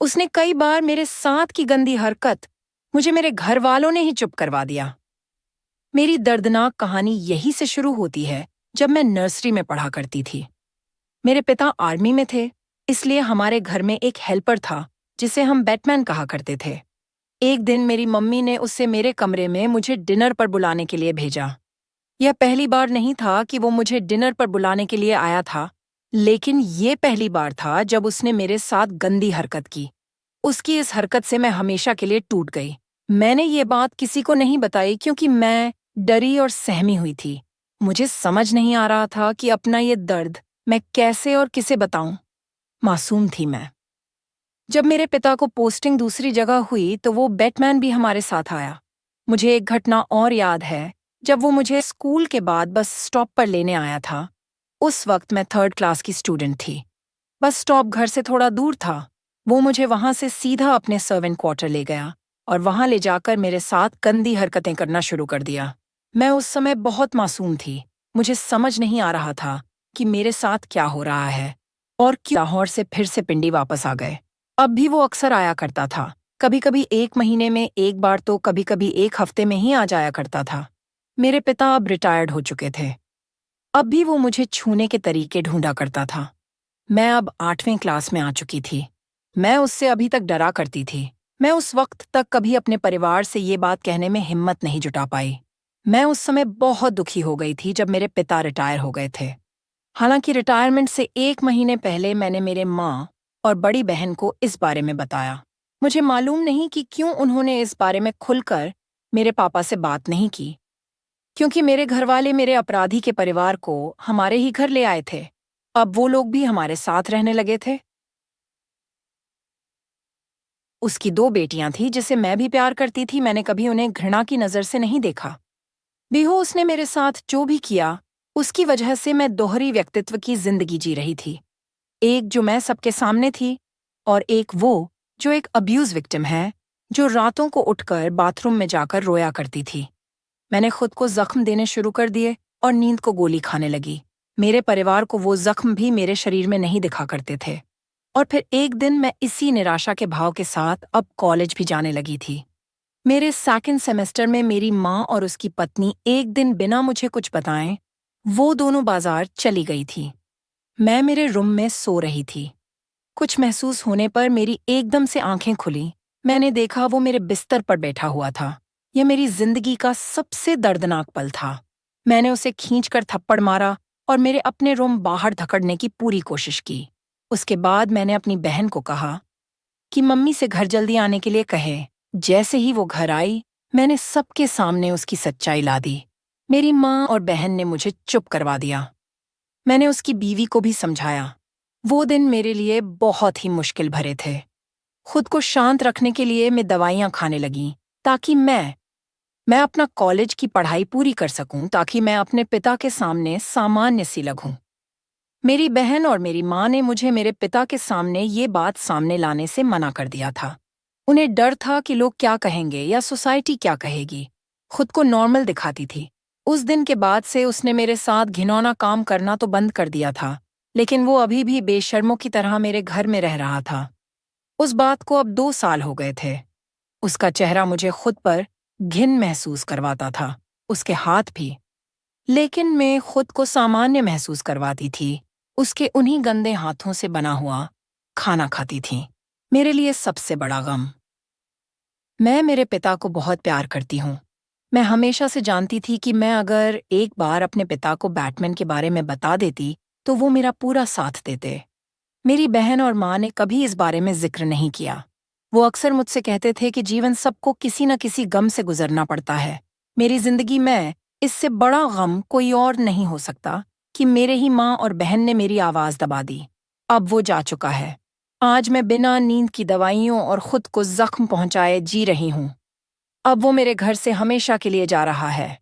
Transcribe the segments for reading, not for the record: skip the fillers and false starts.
उसने कई बार मेरे साथ की गंदी हरकत मुझे मेरे घर वालों ने ही चुप करवा दिया। मेरी दर्दनाक कहानी यहीं से शुरू होती है जब मैं नर्सरी में पढ़ा करती थी। मेरे पिता आर्मी में थे, इसलिए हमारे घर में एक हेल्पर था जिसे हम बैटमैन कहा करते थे। एक दिन मेरी मम्मी ने उससे मेरे कमरे में मुझे डिनर पर बुलाने के लिए भेजा। यह पहली बार नहीं था कि वो मुझे डिनर पर बुलाने के लिए आया था, लेकिन ये पहली बार था जब उसने मेरे साथ गंदी हरकत की। उसकी इस हरकत से मैं हमेशा के लिए टूट गई। मैंने ये बात किसी को नहीं बताई क्योंकि मैं डरी और सहमी हुई थी। मुझे समझ नहीं आ रहा था कि अपना ये दर्द मैं कैसे और किसे बताऊं। मासूम थी मैं। जब मेरे पिता को पोस्टिंग दूसरी जगह हुई तो वो बैटमैन भी हमारे साथ आया। मुझे एक घटना और याद है, जब वो मुझे स्कूल के बाद बस स्टॉप पर लेने आया था। उस वक्त मैं 3rd क्लास की स्टूडेंट थी। बस स्टॉप घर से थोड़ा दूर था। वो मुझे वहां से सीधा अपने सर्वेंट क्वार्टर ले गया और वहां ले जाकर मेरे साथ गंदी हरकतें करना शुरू कर दिया। मैं उस समय बहुत मासूम थी। मुझे समझ नहीं आ रहा था कि मेरे साथ क्या हो रहा है और क्यों लाहौर से फिर से पिंडी वापस आ गए। अब भी वो अक्सर आया करता था, कभी कभी 1 महीने में एक बार तो कभी कभी 1 हफ्ते में ही आ जाया करता था। मेरे पिता अब रिटायर्ड हो चुके थे। अब भी वो मुझे छूने के तरीके ढूंढा करता था। मैं अब 8वीं क्लास में आ चुकी थी। मैं उससे अभी तक डरा करती थी। मैं उस वक्त तक कभी अपने परिवार से ये बात कहने में हिम्मत नहीं जुटा पाई। मैं उस समय बहुत दुखी हो गई थी जब मेरे पिता रिटायर हो गए थे। हालांकि रिटायरमेंट से 1 महीने पहले मैंने मेरे माँ और बड़ी बहन को इस बारे में बताया। मुझे मालूम नहीं कि क्यों उन्होंने इस बारे में खुलकर मेरे पापा से बात नहीं की, क्योंकि मेरे घरवाले मेरे अपराधी के परिवार को हमारे ही घर ले आए थे। अब वो लोग भी हमारे साथ रहने लगे थे। उसकी 2 बेटियां थी जिसे मैं भी प्यार करती थी। मैंने कभी उन्हें घृणा की नजर से नहीं देखा। बेहो उसने मेरे साथ जो भी किया, उसकी वजह से मैं दोहरी व्यक्तित्व की जिंदगी जी रही थी। एक जो मैं सबके सामने थी और एक वो जो एक अब्यूज विक्टिम है, जो रातों को उठकर बाथरूम में जाकर रोया करती थी। मैंने खुद को जख्म देने शुरू कर दिए और नींद को गोली खाने लगी। मेरे परिवार को वो जख्म भी मेरे शरीर में नहीं दिखा करते थे। और फिर एक दिन मैं इसी निराशा के भाव के साथ अब कॉलेज भी जाने लगी थी। मेरे 2nd सेमेस्टर में मेरी माँ और उसकी पत्नी एक दिन बिना मुझे कुछ बताएं वो दोनों बाजार चली गई थी। मैं मेरे रूम में सो रही थी। कुछ महसूस होने पर मेरी एकदम से आंखें खुली। मैंने देखा वो मेरे बिस्तर पर बैठा हुआ था। यह मेरी जिंदगी का सबसे दर्दनाक पल था। मैंने उसे खींचकर थप्पड़ मारा और मेरे अपने रूम बाहर धकड़ने की पूरी कोशिश की। उसके बाद मैंने अपनी बहन को कहा कि मम्मी से घर जल्दी आने के लिए कहे। जैसे ही वो घर आई, मैंने सबके सामने उसकी सच्चाई ला दी। मेरी माँ और बहन ने मुझे चुप करवा दिया। मैंने उसकी बीवी को भी समझाया। वो दिन मेरे लिए बहुत ही मुश्किल भरे थे। खुद को शांत रखने के लिए मैं दवाइयाँ खाने लगी ताकि मैं अपना कॉलेज की पढ़ाई पूरी कर सकूं, ताकि मैं अपने पिता के सामने सामान्य सी लगूं। मेरी बहन और मेरी माँ ने मुझे मेरे पिता के सामने ये बात सामने लाने से मना कर दिया था। उन्हें डर था कि लोग क्या कहेंगे या सोसाइटी क्या कहेगी। खुद को नॉर्मल दिखाती थी। उस दिन के बाद से उसने मेरे साथ घिनौना काम करना तो बंद कर दिया था, लेकिन वो अभी भी बेशर्मों की तरह मेरे घर में रह रहा था। उस बात को अब 2 साल हो गए थे। उसका चेहरा मुझे खुद पर घिन महसूस करवाता था, उसके हाथ भी। लेकिन मैं खुद को सामान्य महसूस करवाती थी। उसके उन्हीं गंदे हाथों से बना हुआ खाना खाती थी। मेरे लिए सबसे बड़ा गम। मैं मेरे पिता को बहुत प्यार करती हूँ। मैं हमेशा से जानती थी कि मैं अगर एक बार अपने पिता को बैटमैन के बारे में बता देती तो वो मेरा पूरा साथ देते। मेरी बहन और माँ ने कभी इस बारे में जिक्र नहीं किया। वो अक्सर मुझसे कहते थे कि जीवन सबको किसी न किसी गम से गुजरना पड़ता है। मेरी जिंदगी में इससे बड़ा गम कोई और नहीं हो सकता कि मेरे ही माँ और बहन ने मेरी आवाज दबा दी। अब वो जा चुका है। आज मैं बिना नींद की दवाइयों और खुद को जख्म पहुंचाए जी रही हूँ। अब वो मेरे घर से हमेशा के लिए जा रहा है।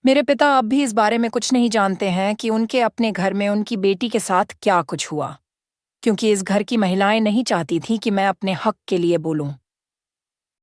मेरे पिता अब भी इस बारे में कुछ नहीं जानते हैं कि उनके अपने घर में उनकी बेटी के साथ क्या कुछ हुआ, क्योंकि इस घर की महिलाएं नहीं चाहती थीं कि मैं अपने हक के लिए बोलूं।